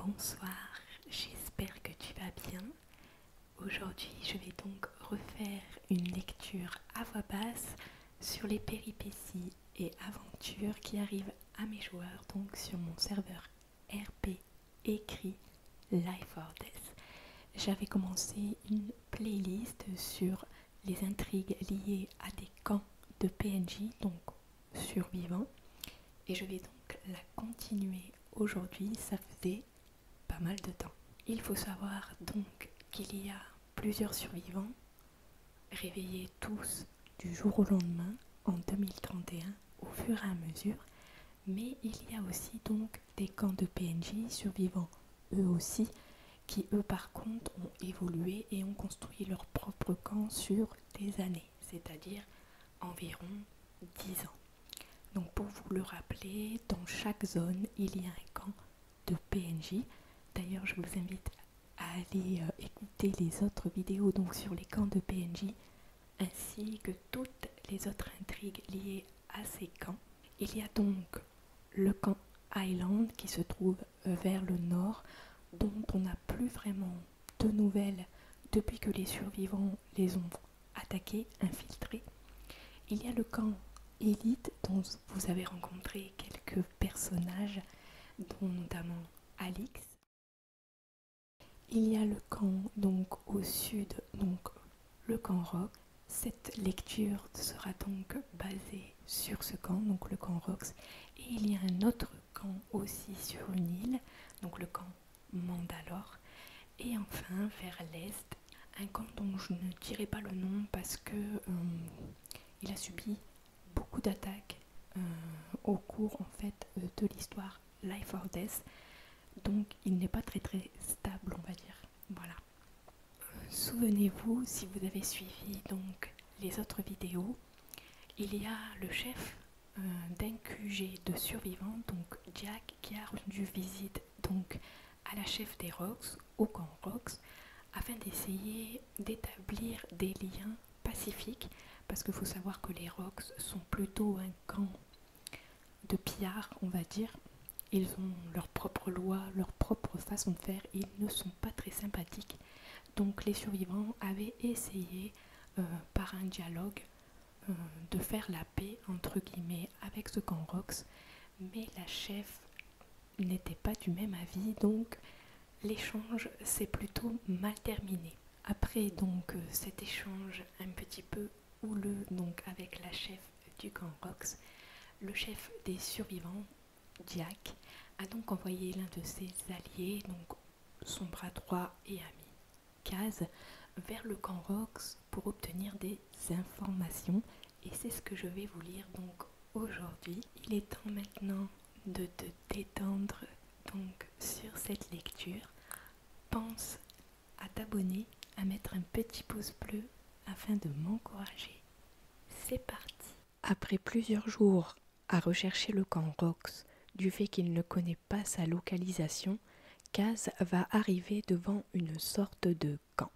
Bonsoir, j'espère que tu vas bien. Aujourd'hui, je vais donc refaire une lecture à voix basse sur les péripéties et aventures qui arrivent à mes joueurs donc sur mon serveur RP écrit Life or Death. J'avais commencé une playlist sur les intrigues liées à des camps de PNJ, donc survivants, et je vais donc la continuer aujourd'hui. Ça faisait pas mal de temps. Il faut savoir donc qu'il y a plusieurs survivants réveillés tous du jour au lendemain en 2031 au fur et à mesure, mais il y a aussi donc des camps de PNJ survivants eux aussi qui eux par contre ont évolué et ont construit leur propre camp sur des années, c'est-à-dire environ 10 ans. Donc pour vous le rappeler, dans chaque zone il y a un camp de PNJ. D'ailleurs, je vous invite à aller écouter les autres vidéos donc sur les camps de PNJ ainsi que toutes les autres intrigues liées à ces camps. Il y a donc le camp Island qui se trouve vers le nord, dont on n'a plus vraiment de nouvelles depuis que les survivants les ont attaqués, infiltrés. Il y a le camp Elite dont vous avez rencontré quelques personnages, dont notamment Alix. Il y a le camp donc au sud, donc le camp Rox. Cette lecture sera donc basée sur ce camp, donc le camp Rox. Et il y a un autre camp aussi sur une île, donc le camp Mandalore. Et enfin, vers l'est, un camp dont je ne dirai pas le nom parce que il a subi beaucoup d'attaques au cours en fait de l'histoire Life or Death. Donc il n'est pas très stable, on va dire. Voilà. Souvenez-vous, si vous avez suivi donc les autres vidéos, il y a le chef d'un QG de survivants, donc Jack, qui a rendu visite donc à la chef des Rox, au camp Rox, afin d'essayer d'établir des liens pacifiques, parce qu'il faut savoir que les Rox sont plutôt un camp de pillards, on va dire. Ils ont leurs propres lois, leur propre façon de faire, ils ne sont pas très sympathiques. Donc les survivants avaient essayé par un dialogue de faire la paix entre guillemets avec ce camp Rox, mais la chef n'était pas du même avis, donc l'échange s'est plutôt mal terminé. Après donc cet échange un petit peu houleux donc avec la chef du camp Rox, le chef des survivants, Jack, a donc envoyé l'un de ses alliés, donc son bras droit et ami, Kaz, vers le camp Rox pour obtenir des informations. Et c'est ce que je vais vous lire donc aujourd'hui. Il est temps maintenant de te détendre donc sur cette lecture. Pense à t'abonner, à mettre un petit pouce bleu afin de m'encourager. C'est parti. Après plusieurs jours à rechercher le camp Rox, du fait qu'il ne connaît pas sa localisation, Kaz va arriver devant une sorte de camp.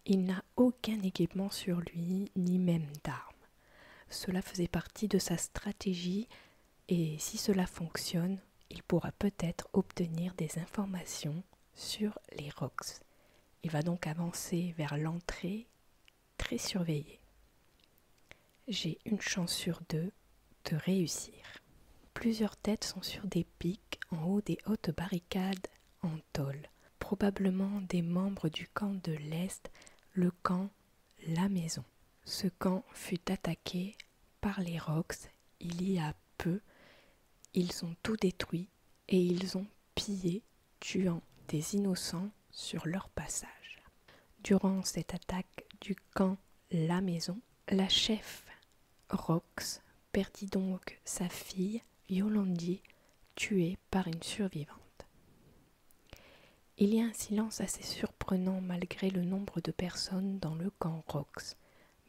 Il n'a aucun équipement sur lui, ni même d'armes. Cela faisait partie de sa stratégie et si cela fonctionne, il pourra peut-être obtenir des informations sur les Rox. Il va donc avancer vers l'entrée, très surveillé. J'ai une chance sur 2 de réussir. Plusieurs têtes sont sur des pics en haut des hautes barricades en tôle, probablement des membres du camp de l'Est, le camp La Maison. Ce camp fut attaqué par les Rox il y a peu. Ils ont tout détruit et ils ont pillé, tuant des innocents sur leur passage. Durant cette attaque du camp La Maison, la chef Rox perdit donc sa fille Yolandi, tuée par une survivante. Il y a un silence assez surprenant malgré le nombre de personnes dans le camp Rox,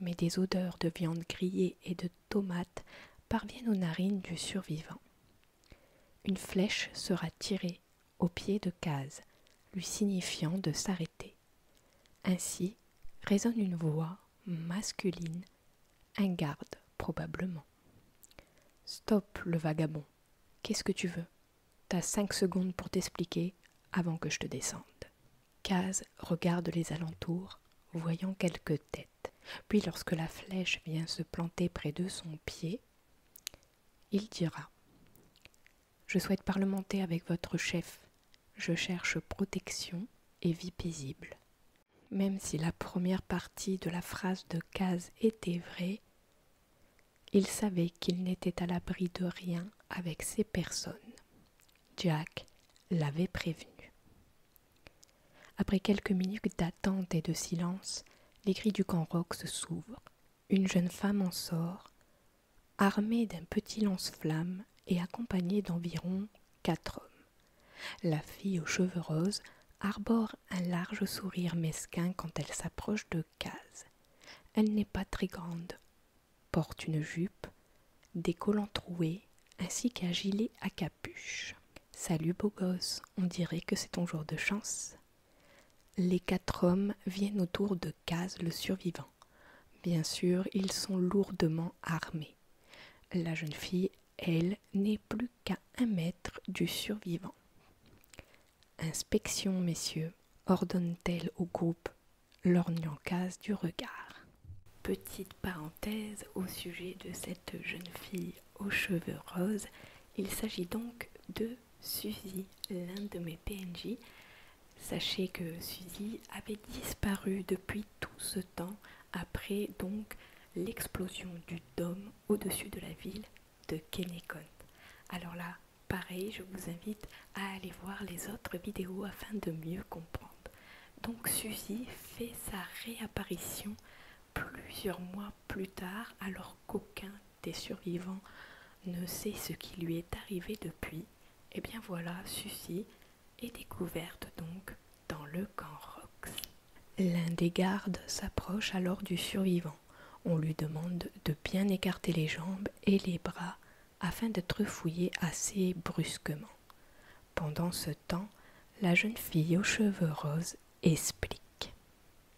mais des odeurs de viande grillée et de tomates parviennent aux narines du survivant. Une flèche sera tirée au pied de Kaz, lui signifiant de s'arrêter. Ainsi résonne une voix masculine, un garde probablement. « Stop, le vagabond, qu'est-ce que tu veux ? t'as 5 secondes pour t'expliquer avant que je te descende. Kaz regarde les alentours, voyant quelques têtes. Puis lorsque la flèche vient se planter près de son pied, il dira « Je souhaite parlementer avec votre chef. Je cherche protection et vie paisible. » Même si la première partie de la phrase de Kaz était vraie, il savait qu'il n'était à l'abri de rien avec ces personnes. Jack l'avait prévenu. Après quelques minutes d'attente et de silence, les grilles du camp Rox s'ouvrent. Une jeune femme en sort, armée d'un petit lance-flamme et accompagnée d'environ 4 hommes. La fille aux cheveux roses arbore un large sourire mesquin quand elle s'approche de Kaz. Elle n'est pas très grande, porte une jupe, des collants troués, ainsi qu'un gilet à capuche. « Salut beau gosse, on dirait que c'est ton jour de chance. » Les 4 hommes viennent autour de Kaz le survivant. Bien sûr, ils sont lourdement armés. La jeune fille, elle, n'est plus qu'à 1 mètre du survivant. « Inspection, messieurs », ordonne-t-elle au groupe, lorgnant Kaz du regard. Petite parenthèse au sujet de cette jeune fille aux cheveux roses, il s'agit donc de Suzy, l'un de mes PNJ. Sachez que Suzy avait disparu depuis tout ce temps après donc l'explosion du dôme au-dessus de la ville de Kennecott. Alors là, pareil, je vous invite à aller voir les autres vidéos afin de mieux comprendre. Donc Suzy fait sa réapparition plusieurs mois plus tard alors qu'aucun des survivants ne sait ce qui lui est arrivé depuis. Et bien voilà, Suzy est découverte donc dans le camp Rox. L'un des gardes s'approche alors du survivant. On lui demande de bien écarter les jambes et les bras afin d'être fouillé assez brusquement. Pendant ce temps, la jeune fille aux cheveux roses explique.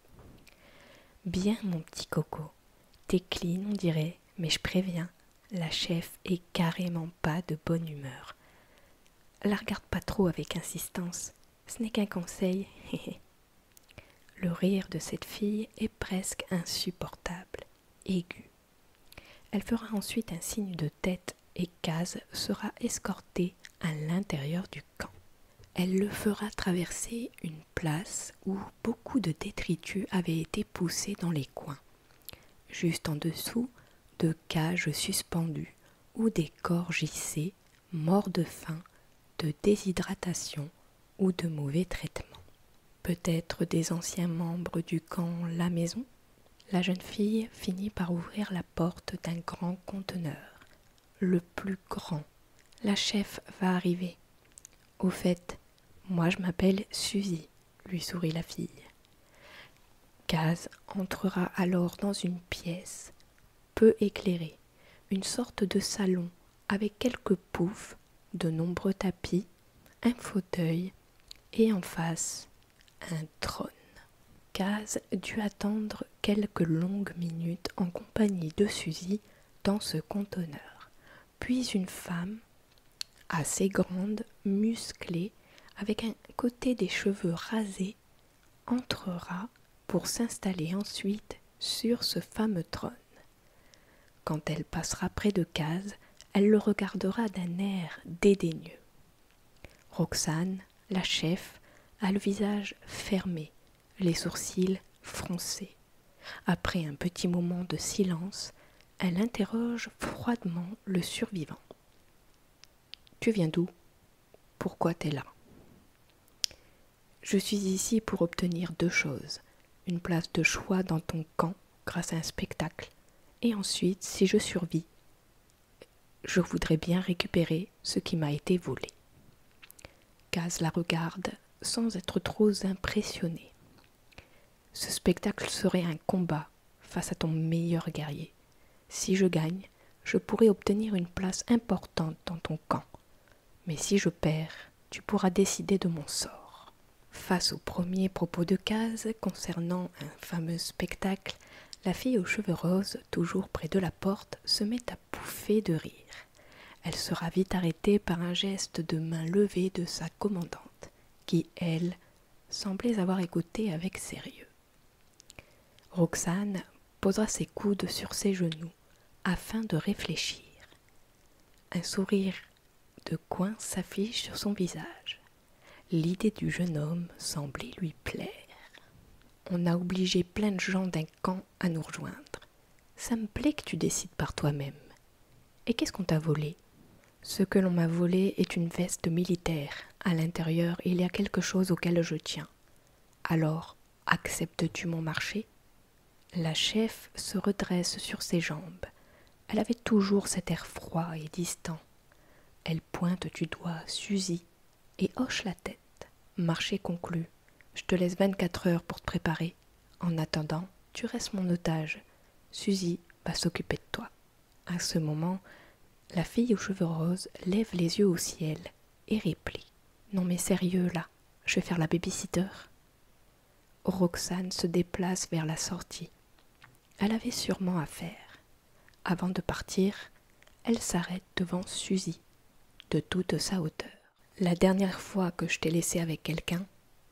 « Bien mon petit coco, t'es clean on dirait, mais je préviens, la chef est carrément pas de bonne humeur. La regarde pas trop avec insistance, ce n'est qu'un conseil. » Le rire de cette fille est presque insupportable, aigu. Elle fera ensuite un signe de tête et Kaz sera escorté à l'intérieur du camp. Elle le fera traverser une place où beaucoup de détritus avaient été poussés dans les coins. Juste en dessous, de cages suspendues où des corps gissaient, morts de faim, de déshydratation ou de mauvais traitements. Peut-être des anciens membres du camp La Maison. La jeune fille finit par ouvrir la porte d'un grand conteneur, le plus grand. La chef va arriver. Au fait, moi je m'appelle Suzy, lui sourit la fille. Kaz entrera alors dans une pièce peu éclairée, une sorte de salon avec quelques poufs, de nombreux tapis, un fauteuil et en face un trône. Kaz dut attendre quelques longues minutes en compagnie de Suzy dans ce conteneur. Puis une femme, assez grande, musclée, avec un côté des cheveux rasés, entrera pour s'installer ensuite sur ce fameux trône. Quand elle passera près de Kaz, elle le regardera d'un air dédaigneux. Roxane, la chef, a le visage fermé, les sourcils froncés. Après un petit moment de silence, elle interroge froidement le survivant. « Tu viens d'où ? Pourquoi t'es là ?»« Je suis ici pour obtenir 2 choses. Une place de choix dans ton camp grâce à un spectacle. Et ensuite, si je survis, je voudrais bien récupérer ce qui m'a été volé. » Kaz la regarde sans être trop impressionné. « Ce spectacle serait un combat face à ton meilleur guerrier. Si je gagne, je pourrai obtenir une place importante dans ton camp. Mais si je perds, tu pourras décider de mon sort. » Face aux premiers propos de Kaz concernant un fameux spectacle, la fille aux cheveux roses, toujours près de la porte, se met à pouffer de rire. Elle sera vite arrêtée par un geste de main levée de sa commandante, qui, elle, semblait avoir écouté avec sérieux. Roxane posera ses coudes sur ses genoux afin de réfléchir. Un sourire de coin s'affiche sur son visage. L'idée du jeune homme semblait lui plaire. On a obligé plein de gens d'un camp à nous rejoindre. Ça me plaît que tu décides par toi-même. Et qu'est-ce qu'on t'a volé ? Ce que l'on m'a volé est une veste militaire. À l'intérieur, il y a quelque chose auquel je tiens. Alors, acceptes-tu mon marché ? La chef se redresse sur ses jambes. Elle avait toujours cet air froid et distant. Elle pointe du doigt Suzy et hoche la tête. Marché conclu. Je te laisse 24 heures pour te préparer. En attendant, tu restes mon otage. Suzy va s'occuper de toi. À ce moment, la fille aux cheveux roses lève les yeux au ciel et réplique. Non mais sérieux là, je vais faire la babysitter. Roxane se déplace vers la sortie. Elle avait sûrement à faire. Avant de partir, elle s'arrête devant Suzy, de toute sa hauteur. La dernière fois que je t'ai laissée avec quelqu'un,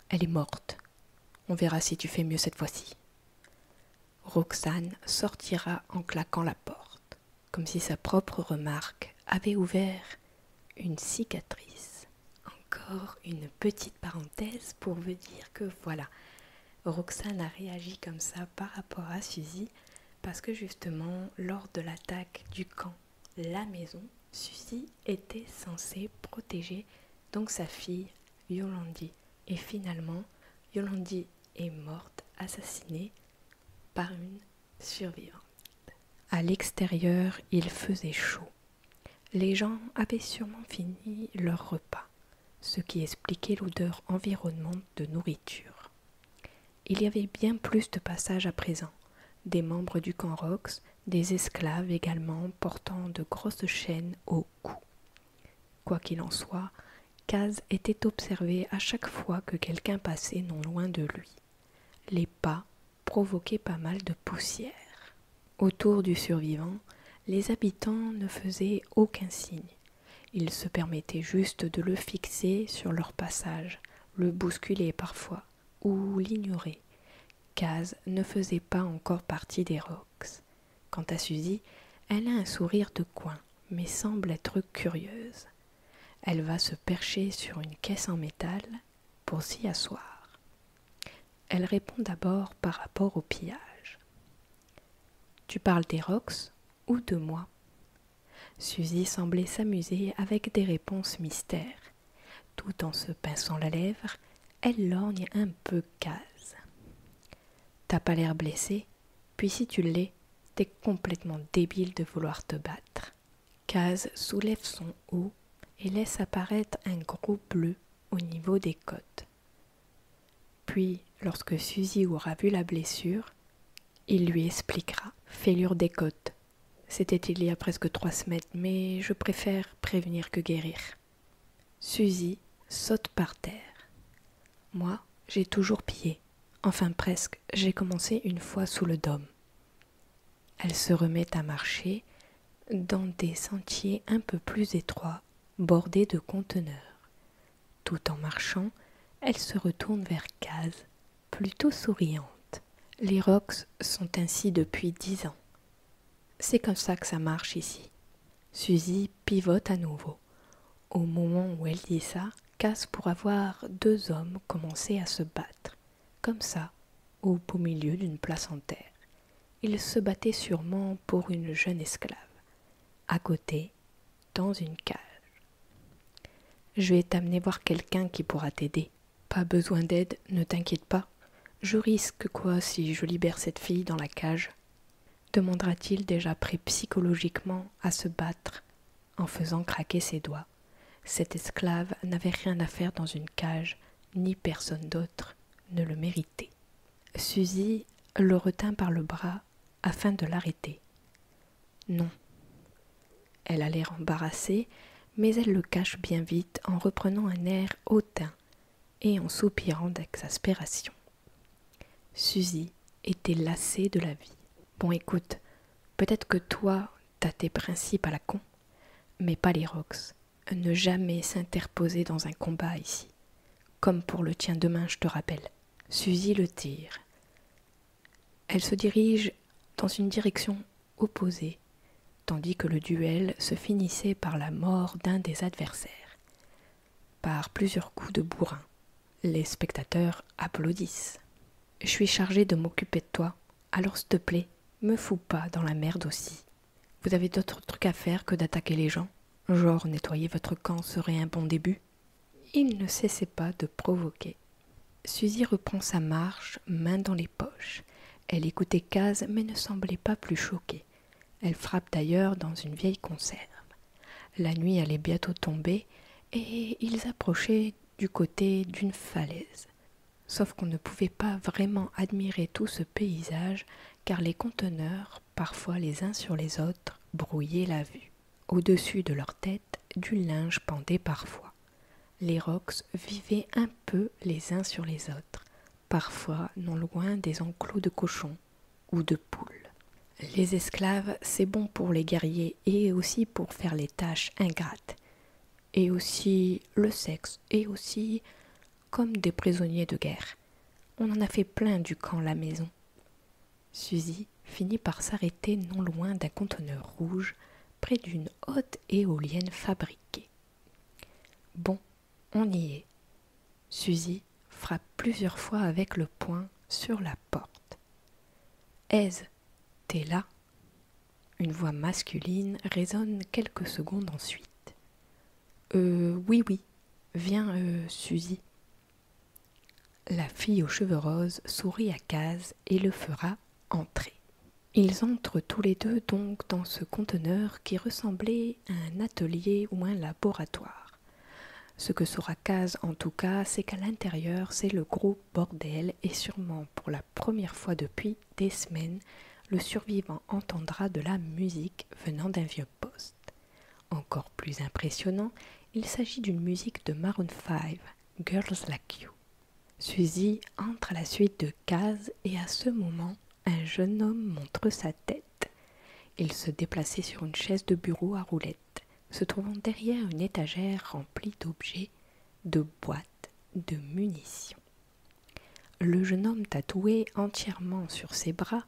elle est morte. On verra si tu fais mieux cette fois-ci. Roxane sortira en claquant la porte, comme si sa propre remarque avait ouvert une cicatrice. Encore une petite parenthèse pour vous dire que voilà, Roxane a réagi comme ça par rapport à Suzy, parce que justement, lors de l'attaque du camp La Maison, Suzy était censée protéger donc sa fille Yolandi. Et finalement, Yolandi est morte, assassinée par une survivante. À l'extérieur, il faisait chaud. Les gens avaient sûrement fini leur repas, ce qui expliquait l'odeur environnante de nourriture. Il y avait bien plus de passages à présent, des membres du camp Rox, des esclaves également portant de grosses chaînes au cou. Quoi qu'il en soit, Kaz était observé à chaque fois que quelqu'un passait non loin de lui. Les pas provoquaient pas mal de poussière. Autour du survivant, les habitants ne faisaient aucun signe. Ils se permettaient juste de le fixer sur leur passage, le bousculer parfois, ou l'ignorer. Kaz ne faisait pas encore partie des Rox. Quant à Suzy, elle a un sourire de coin, mais semble être curieuse. Elle va se percher sur une caisse en métal pour s'y asseoir. Elle répond d'abord par rapport au pillage. « Tu parles des Rox ou de moi ?» Suzy semblait s'amuser avec des réponses mystères. Tout en se pinçant la lèvre, elle lorgne un peu Kaz. « T'as pas l'air blessé, puis si tu l'es, t'es complètement débile de vouloir te battre. » Kaz soulève son haut et laisse apparaître un gros bleu au niveau des côtes. Puis, lorsque Suzy aura vu la blessure, il lui expliquera. Fêlure des côtes. C'était il y a presque 3 semaines, mais je préfère prévenir que guérir. Suzy saute par terre. Moi, j'ai toujours pillé. Enfin presque, j'ai commencé une fois sous le dôme. Elle se remet à marcher dans des sentiers un peu plus étroits, bordés de conteneurs. Tout en marchant, elle se retourne vers Kaz, plutôt souriante. Les Rox sont ainsi depuis 10 ans. C'est comme ça que ça marche ici. Suzy pivote à nouveau. Au moment où elle dit ça, Kaz pourra voir 2 hommes commencer à se battre, comme ça, au beau milieu d'une place en terre. Ils se battaient sûrement pour une jeune esclave. À côté, dans une cage. Je vais t'amener voir quelqu'un qui pourra t'aider. Pas besoin d'aide, ne t'inquiète pas. Je risque quoi si je libère cette fille dans la cage ? Demandera-t-il déjà prêt psychologiquement à se battre en faisant craquer ses doigts. Cet esclave n'avait rien à faire dans une cage, ni personne d'autre ne le méritait. Suzy le retint par le bras afin de l'arrêter. Non. Elle a l'air embarrassée, mais elle le cache bien vite en reprenant un air hautain et en soupirant d'exaspération. Suzy était lassée de la vie. Bon, écoute, peut-être que toi, t'as tes principes à la con, mais pas les Rox. Ne jamais s'interposer dans un combat ici. Comme pour le tien demain, je te rappelle. Suzy le tire. Elle se dirige dans une direction opposée, tandis que le duel se finissait par la mort d'un des adversaires, par plusieurs coups de bourrin. Les spectateurs applaudissent. Je suis chargée de m'occuper de toi, alors s'il te plaît, me fous pas dans la merde aussi. Vous avez d'autres trucs à faire que d'attaquer les gens? Genre nettoyer votre camp serait un bon début? Il ne cessait pas de provoquer. Suzy reprend sa marche, main dans les poches. Elle écoutait Kaz mais ne semblait pas plus choquée. Elle frappe d'ailleurs dans une vieille conserve. La nuit allait bientôt tomber et ils approchaient du côté d'une falaise. Sauf qu'on ne pouvait pas vraiment admirer tout ce paysage car les conteneurs, parfois les uns sur les autres, brouillaient la vue. Au-dessus de leur tête, du linge pendait parfois. Les Rox vivaient un peu les uns sur les autres, parfois non loin des enclos de cochons ou de poules. Les esclaves, c'est bon pour les guerriers et aussi pour faire les tâches ingrates. Et aussi le sexe, et aussi comme des prisonniers de guerre. On en a fait plein du camp La Maison. Suzy finit par s'arrêter non loin d'un conteneur rouge, près d'une haute éolienne fabriquée. Bon, on y est. Suzy frappe plusieurs fois avec le poing sur la porte. « Aise, t'es là ?» Une voix masculine résonne quelques secondes ensuite. Oui, viens, Suzy. » La fille aux cheveux roses sourit à Kaz et le fera entrer. Ils entrent tous les deux donc dans ce conteneur qui ressemblait à un atelier ou un laboratoire. Ce que saura Kaz en tout cas, c'est qu'à l'intérieur, c'est le gros bordel et sûrement pour la première fois depuis des semaines, le survivant entendra de la musique venant d'un vieux poste. Encore plus impressionnant, il s'agit d'une musique de Maroon 5, Girls Like You. Suzy entre à la suite de Kaz et à ce moment, un jeune homme montre sa tête. Il se déplaçait sur une chaise de bureau à roulettes, se trouvant derrière une étagère remplie d'objets, de boîtes, de munitions. Le jeune homme tatoué entièrement sur ses bras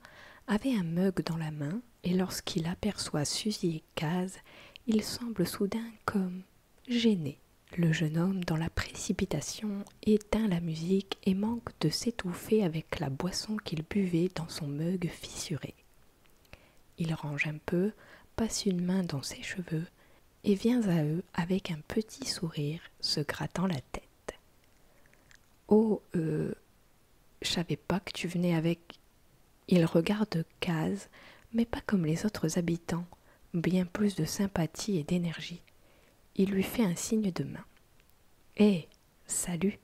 avait un mug dans la main et lorsqu'il aperçoit Suzy et Kaz, il semble soudain comme gêné. Le jeune homme, dans la précipitation, éteint la musique et manque de s'étouffer avec la boisson qu'il buvait dans son mug fissuré. Il range un peu, passe une main dans ses cheveux et vient à eux avec un petit sourire, se grattant la tête. « Oh, je savais pas que tu venais avec... » Il regarde Kaz, mais pas comme les autres habitants, bien plus de sympathie et d'énergie. Il lui fait un signe de main. « Hé, salut !»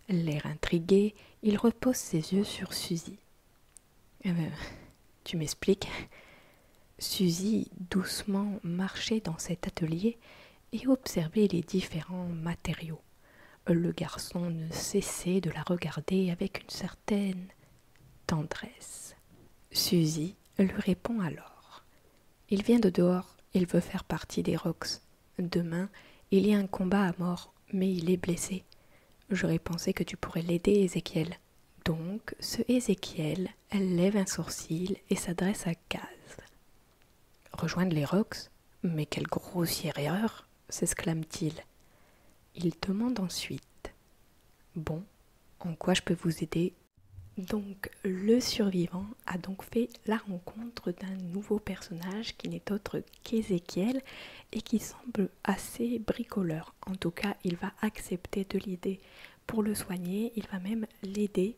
L'air intrigué, il repose ses yeux sur Suzy. Tu m'expliques ?» Suzy doucement marchait dans cet atelier et observait les différents matériaux. Le garçon ne cessait de la regarder avec une certaine tendresse. Suzy lui répond alors. « Il vient de dehors, il veut faire partie des Rox. Demain, il y a un combat à mort, mais il est blessé. J'aurais pensé que tu pourrais l'aider, Ézéchiel. » Donc, ce Ézéchiel, elle lève un sourcil et s'adresse à Kaz. « Rejoindre les Rox? Mais quelle grossière erreur !» s'exclame-t-il. Il demande ensuite. « Bon, en quoi je peux vous aider ?» Donc, le survivant a donc fait la rencontre d'un nouveau personnage qui n'est autre qu'Ézéchiel et qui semble assez bricoleur. En tout cas, il va accepter de l'aider pour le soigner. Il va même l'aider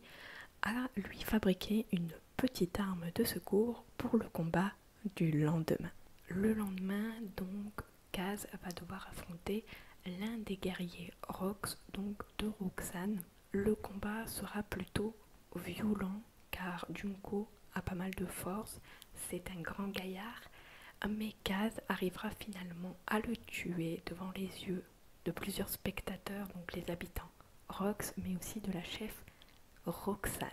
à lui fabriquer une petite arme de secours pour le combat du lendemain. Le lendemain, donc, Kaz va devoir affronter l'un des guerriers Rox, donc de Roxane. Le combat sera plutôt violent car Junko a pas mal de force, c'est un grand gaillard, mais Kaz arrivera finalement à le tuer devant les yeux de plusieurs spectateurs, donc les habitants Rox, mais aussi de la chef Roxane.